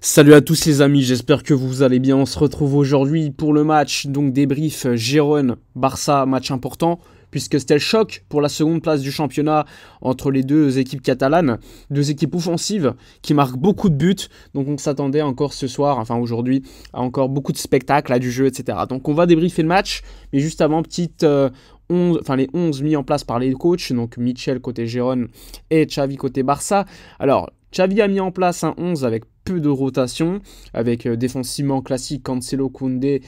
Salut à tous les amis, j'espère que vous allez bien. On se retrouve aujourd'hui pour le match, donc débrief Gérone-Barça, match important, puisque c'était le choc pour la seconde place du championnat entre les deux équipes catalanes, deux équipes offensives qui marquent beaucoup de buts, donc on s'attendait encore ce soir, enfin aujourd'hui, à encore beaucoup de spectacles, à du jeu, etc. Donc on va débriefer le match, mais juste avant, les 11 mis en place par les coachs, donc Michel côté Gérone et Xavi côté Barça. Alors, Xavi a mis en place un 11 avec peu de rotation, avec défensivement classique Cancelo, Koundé,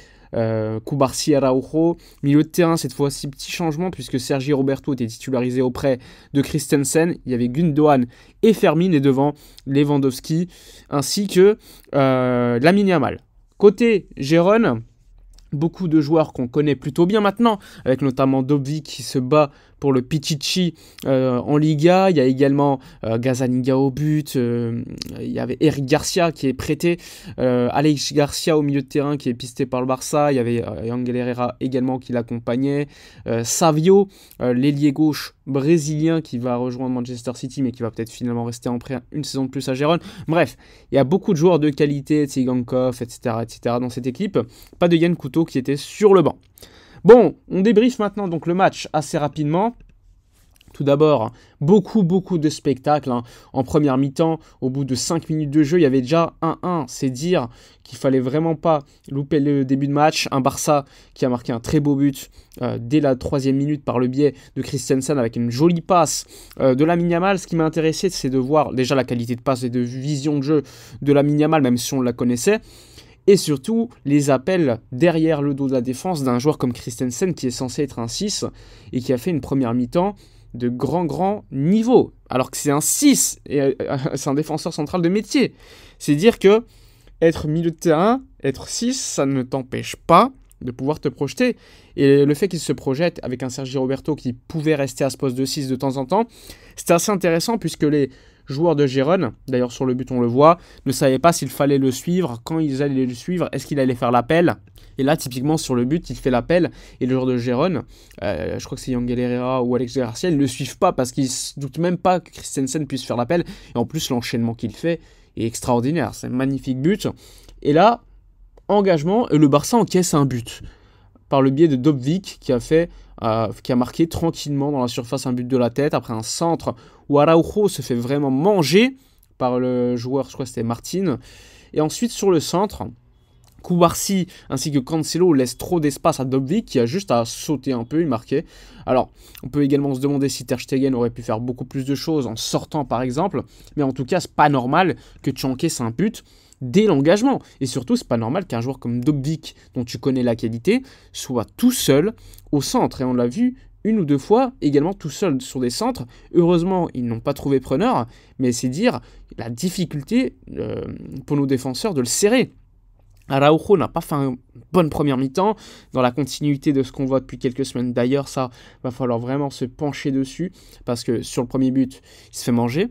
Cubarsí, Araujo. Milieu de terrain, cette fois-ci, petit changement, puisque Sergi Roberto était titularisé auprès de Christensen. Il y avait Gundogan et Fermin, et devant Lewandowski, ainsi que Lamine Yamal. Côté Gérone, beaucoup de joueurs qu'on connaît plutôt bien maintenant, avec notamment Dobbik qui se bat pour le Pichichi en Liga. Il y a également Gazaniga au but, il y avait Eric Garcia qui est prêté, Alex Garcia au milieu de terrain qui est pisté par le Barça. Il y avait Angel Herrera également qui l'accompagnait, Savio, l'ailier gauche brésilien qui va rejoindre Manchester City mais qui va peut-être finalement rester en prêt une saison de plus à Gérone. Bref, il y a beaucoup de joueurs de qualité, Tsigankov, etc. dans cette équipe. Pas de Yann Couto qui était sur le banc. Bon, on débriefe maintenant donc le match assez rapidement. Tout d'abord, beaucoup de spectacles. En première mi-temps, au bout de 5 minutes de jeu, il y avait déjà 1-1. C'est dire qu'il fallait vraiment pas louper le début de match. Un Barça qui a marqué un très beau but dès la 3e minute par le biais de Christensen avec une jolie passe de Lamine Yamal. Ce qui m'a intéressé, c'est de voir déjà la qualité de passe et de vision de jeu de Lamine Yamal, même si on la connaissait. Et surtout, les appels derrière le dos de la défense d'un joueur comme Christensen qui est censé être un 6 et qui a fait une première mi-temps de grand niveau. Alors que c'est un 6 et c'est un défenseur central de métier. C'est dire que être milieu de terrain, être 6, ça ne t'empêche pas de pouvoir te projeter. Et le fait qu'il se projette avec un Sergi Roberto qui pouvait rester à ce poste de 6 de temps en temps, c'était assez intéressant puisque les joueurs de Gérone, d'ailleurs sur le but on le voit, ne savaient pas s'il fallait le suivre, quand ils allaient le suivre, est-ce qu'il allait faire l'appel. Et là typiquement sur le but il fait l'appel et le joueur de Gérone, je crois que c'est Angel Herrera ou Alex Garcia, ils ne le suivent pas parce qu'ils ne se doutent même pas que Christensen puisse faire l'appel. Et en plus l'enchaînement qu'il fait est extraordinaire, c'est un magnifique but. Et là, engagement, et le Barça encaisse un but par le biais de Dobbik qui a marqué tranquillement dans la surface un but de la tête après un centre où Araujo se fait vraiment manger par le joueur, je crois que c'était Martin. Et ensuite sur le centre, Cubarsí ainsi que Cancelo laissent trop d'espace à Dobbik qui a juste à sauter un peu et marquer. Alors on peut également se demander si Ter Stegen aurait pu faire beaucoup plus de choses en sortant par exemple, mais en tout cas c'est pas normal que tu encaisses un but dès l'engagement. Et surtout, c'est pas normal qu'un joueur comme Dobbik, dont tu connais la qualité, soit tout seul au centre. Et on l'a vu une ou deux fois, également tout seul sur des centres. Heureusement, ils n'ont pas trouvé preneur, mais c'est dire la difficulté pour nos défenseurs de le serrer. Araujo n'a pas fait une bonne première mi-temps, dans la continuité de ce qu'on voit depuis quelques semaines. D'ailleurs, ça va falloir vraiment se pencher dessus, parce que sur le premier but, il se fait manger.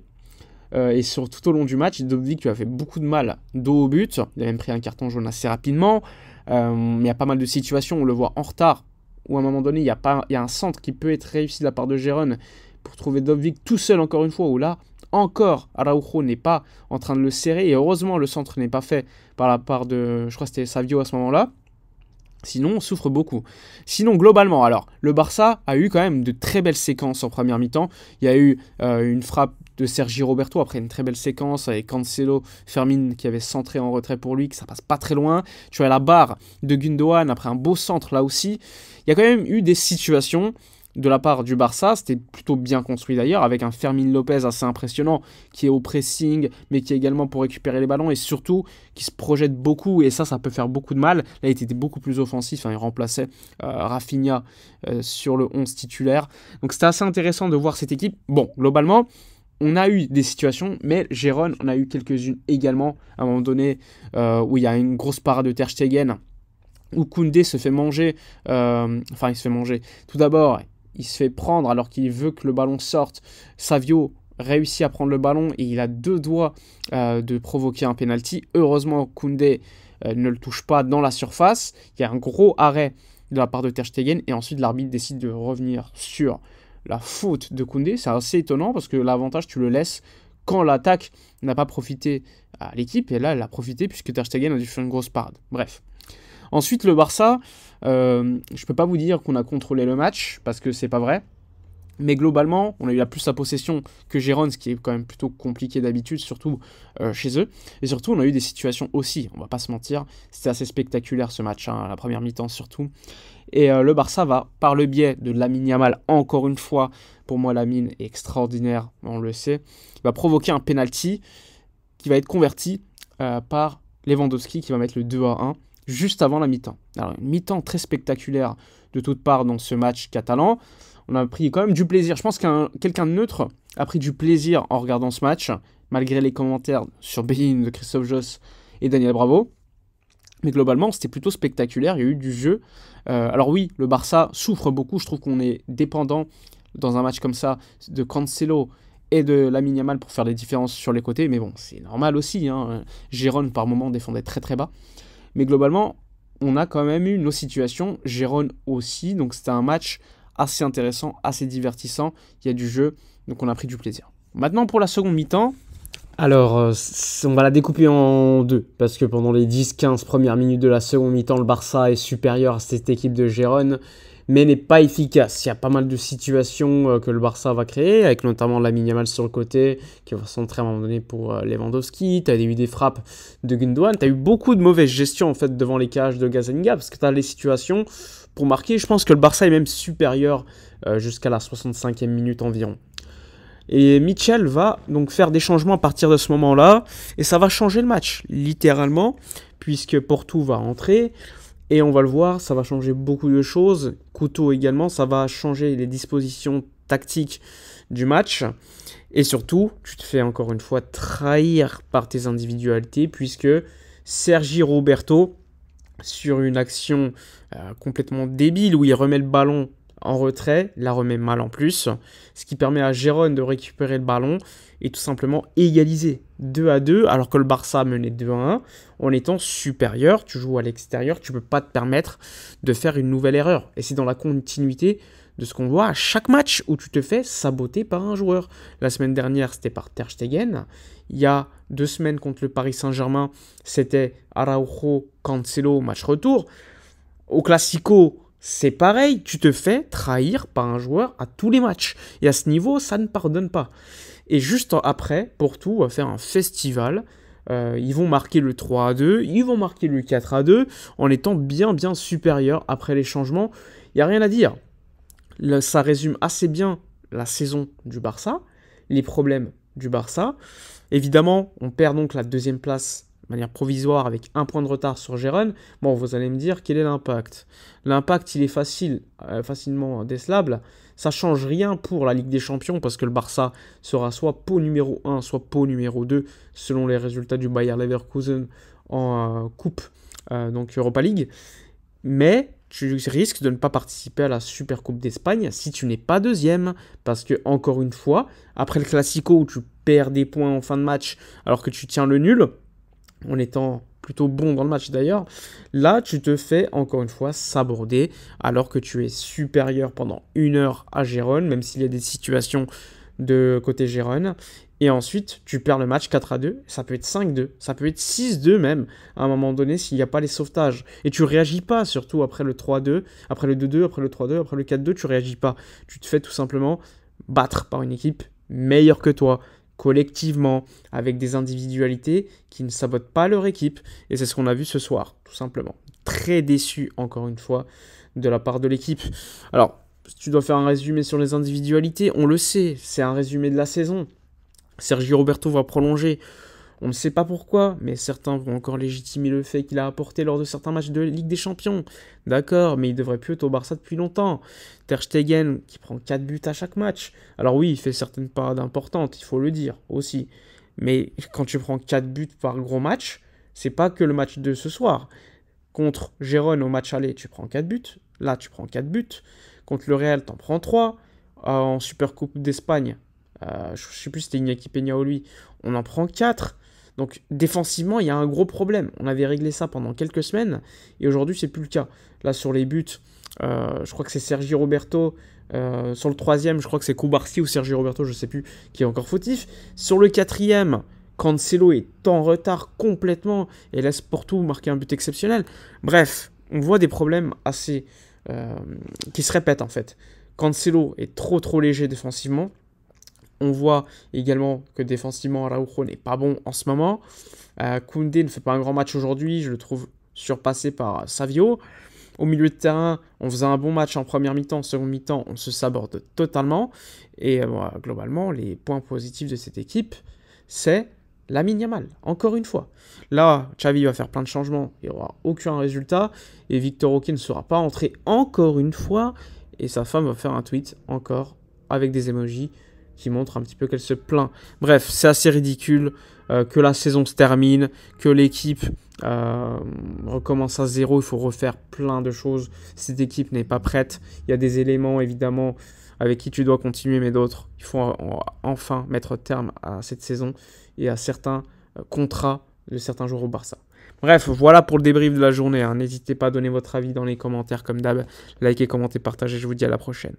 Et tout au long du match, Dobbik a fait beaucoup de mal dos au but. Il a même pris un carton jaune assez rapidement. Il y a pas mal de situations, on le voit en retard, où à un moment donné, il y a un centre qui peut être réussi de la part de Gérone pour trouver Dobbik tout seul encore une fois, où là, encore, Araujo n'est pas en train de le serrer. Et heureusement, le centre n'est pas fait par la part de, je crois que c'était Savio à ce moment-là. Sinon, on souffre beaucoup. Sinon, globalement, alors, le Barça a eu quand même de très belles séquences en première mi-temps. Il y a eu une frappe de Sergi Roberto après une très belle séquence avec Cancelo, Fermin qui avait centré en retrait pour lui, que ça passe pas très loin. Tu as la barre de Gundogan après un beau centre là aussi. Il y a quand même eu des situations de la part du Barça, c'était plutôt bien construit d'ailleurs, avec un Fermin Lopez assez impressionnant qui est au pressing, mais qui est également pour récupérer les ballons et surtout qui se projette beaucoup, et ça peut faire beaucoup de mal. Là, il était beaucoup plus offensif, il remplaçait Rafinha sur le 11 titulaire. Donc c'était assez intéressant de voir cette équipe. Bon, globalement, on a eu des situations, mais Gérone, on a eu quelques-unes également, à un moment donné, où il y a une grosse parade de Ter Stegen, où Koundé se fait manger, il se fait manger. Tout d'abord, il se fait prendre alors qu'il veut que le ballon sorte. Savio réussit à prendre le ballon et il a 2 doigts de provoquer un penalty. Heureusement, Koundé ne le touche pas dans la surface. Il y a un gros arrêt de la part de Ter Stegen et ensuite l'arbitre décide de revenir sur la faute de Koundé. C'est assez étonnant parce que l'avantage, tu le laisses quand l'attaque n'a pas profité à l'équipe, et là, elle a profité puisque Ter Stegen a dû faire une grosse parade. Bref. Ensuite, le Barça, je peux pas vous dire qu'on a contrôlé le match, parce que c'est pas vrai. Mais globalement, on a eu plus la possession que Gérone, ce qui est quand même plutôt compliqué d'habitude, surtout chez eux. Et surtout, on a eu des situations aussi, on va pas se mentir. C'était assez spectaculaire ce match, hein, la première mi-temps surtout. Et le Barça va, par le biais de Lamine Yamal, encore une fois, pour moi Lamine est extraordinaire, on le sait, va provoquer un penalty qui va être converti par Lewandowski qui va mettre le 2-1 juste avant la mi-temps. Alors une mi-temps très spectaculaire de toutes parts dans ce match catalan. On a pris quand même du plaisir. Je pense qu'un quelqu'un de neutre a pris du plaisir en regardant ce match, malgré les commentaires sur Bein de Christophe Josse et Daniel Bravo. Mais globalement, c'était plutôt spectaculaire. Il y a eu du jeu. Alors oui, le Barça souffre beaucoup. Je trouve qu'on est dépendant dans un match comme ça de Cancelo et de Lamine Yamal pour faire les différences sur les côtés. Mais bon, c'est normal aussi, hein. Gérone, par moment, défendait très très bas. Mais globalement, on a quand même eu nos situations. Gérone aussi. Donc c'était un match assez intéressant, assez divertissant. Il y a du jeu, donc on a pris du plaisir. Maintenant, pour la seconde mi-temps. Alors, on va la découper en deux, parce que pendant les 10-15 premières minutes de la seconde mi-temps, le Barça est supérieur à cette équipe de Gérone, mais n'est pas efficace. Il y a pas mal de situations que le Barça va créer, avec notamment Lamine Yamal sur le côté, qui va centrer à un moment donné pour Lewandowski. Tu as eu des frappes de Gundogan. Tu as eu beaucoup de mauvaise gestion en fait, devant les cages de Gazzaniga, parce que tu as les situations pour marquer. Je pense que le Barça est même supérieur jusqu'à la 65e minute environ. Et Mitchell va donc faire des changements à partir de ce moment-là, et ça va changer le match, littéralement, puisque Porto va entrer, et on va le voir, ça va changer beaucoup de choses. Couto également, ça va changer les dispositions tactiques du match, et surtout, tu te fais encore une fois trahir par tes individualités, puisque Sergi Roberto, sur une action complètement débile, où il remet le ballon en retrait, la remet mal en plus, ce qui permet à Gérone de récupérer le ballon et tout simplement égaliser 2-2, alors que le Barça menait 2-1, en étant supérieur. Tu joues à l'extérieur, tu ne peux pas te permettre de faire une nouvelle erreur. Et c'est dans la continuité de ce qu'on voit à chaque match où tu te fais saboter par un joueur. La semaine dernière, c'était par Ter Stegen. Il y a 2 semaines contre le Paris Saint-Germain, c'était Araujo, Cancelo, match retour. Au Classico, c'est pareil, tu te fais trahir par un joueur à tous les matchs. Et à ce niveau, ça ne pardonne pas. Et juste après, Porto va faire un festival. Ils vont marquer le 3-2, ils vont marquer le 4-2, en étant bien supérieurs après les changements. Il n'y a rien à dire. Ça résume assez bien la saison du Barça, les problèmes du Barça. Évidemment, on perd donc la 2e place de manière provisoire avec 1 point de retard sur Gérone. Bon, vous allez me dire, quel est l'impact? L'impact, il est facilement décelable. Ça ne change rien pour la Ligue des Champions parce que le Barça sera soit pot numéro 1, soit pot numéro 2, selon les résultats du Bayer Leverkusen en Coupe, donc Europa League. Mais tu risques de ne pas participer à la Super Coupe d'Espagne si tu n'es pas 2e. Parce que, encore une fois, après le Classico où tu perds des points en fin de match alors que tu tiens le nul, en étant plutôt bon dans le match d'ailleurs, là tu te fais encore une fois saborder alors que tu es supérieur pendant 1 heure à Gérone, même s'il y a des situations de côté Gérone. Et ensuite, tu perds le match 4-2, ça peut être 5-2, ça peut être 6-2 même, à un moment donné, s'il n'y a pas les sauvetages. Et tu réagis pas, surtout après le 3-2, après le 2-2, après le 3-2, après le 4-2, tu réagis pas. Tu te fais tout simplement battre par une équipe meilleure que toi, collectivement, avec des individualités qui ne sabotent pas leur équipe. Et c'est ce qu'on a vu ce soir, tout simplement. Très déçu, encore une fois, de la part de l'équipe. Alors, si tu dois faire un résumé sur les individualités, on le sait, c'est un résumé de la saison. Sergi Roberto va prolonger. On ne sait pas pourquoi, mais certains vont encore légitimer le fait qu'il a apporté lors de certains matchs de Ligue des Champions. D'accord, mais il devrait plus être au Barça depuis longtemps. Ter Stegen qui prend 4 buts à chaque match. Alors oui, il fait certaines parades importantes, il faut le dire aussi. Mais quand tu prends 4 buts par gros match, c'est pas que le match de ce soir. Contre Gérone au match aller, tu prends 4 buts. Là, tu prends 4 buts. Contre le Real, t'en prends 3. En Super Coupe d'Espagne, je ne sais plus si c'était Iñaki Peña ou lui, on en prend 4. Donc défensivement, il y a un gros problème. On avait réglé ça pendant quelques semaines et aujourd'hui, c'est plus le cas. Là, sur les buts, je crois que c'est Sergi Roberto. Sur le 3e, je crois que c'est Koubarsi ou Sergi Roberto, je ne sais plus, qui est encore fautif. Sur le 4e, Cancelo est en retard complètement et laisse Porto marquer un but exceptionnel. Bref, on voit des problèmes assez qui se répètent en fait. Cancelo est trop léger défensivement. On voit également que défensivement Araujo n'est pas bon en ce moment. Koundé ne fait pas un grand match aujourd'hui, je le trouve surpassé par Savio. Au milieu de terrain, on faisait un bon match en première mi-temps, en seconde mi-temps, on se saborde totalement. Et globalement, les points positifs de cette équipe, c'est Lamine Yamal, encore une fois. Là, Xavi va faire plein de changements, il n'y aura aucun résultat. Et Victor Roque ne sera pas entré encore une fois. Et sa femme va faire un tweet encore avec des emojis qui montrent un petit peu qu'elle se plaint. Bref, c'est assez ridicule que la saison se termine, que l'équipe recommence à zéro, il faut refaire plein de choses. Cette équipe n'est pas prête. Il y a des éléments évidemment avec qui tu dois continuer, mais d'autres, il faut enfin mettre terme à cette saison et à certains contrats de certains joueurs au Barça. Bref, voilà pour le débrief de la journée. N'hésitez pas à donner votre avis dans les commentaires comme d'hab. Likez, commentez, partagez. Je vous dis à la prochaine.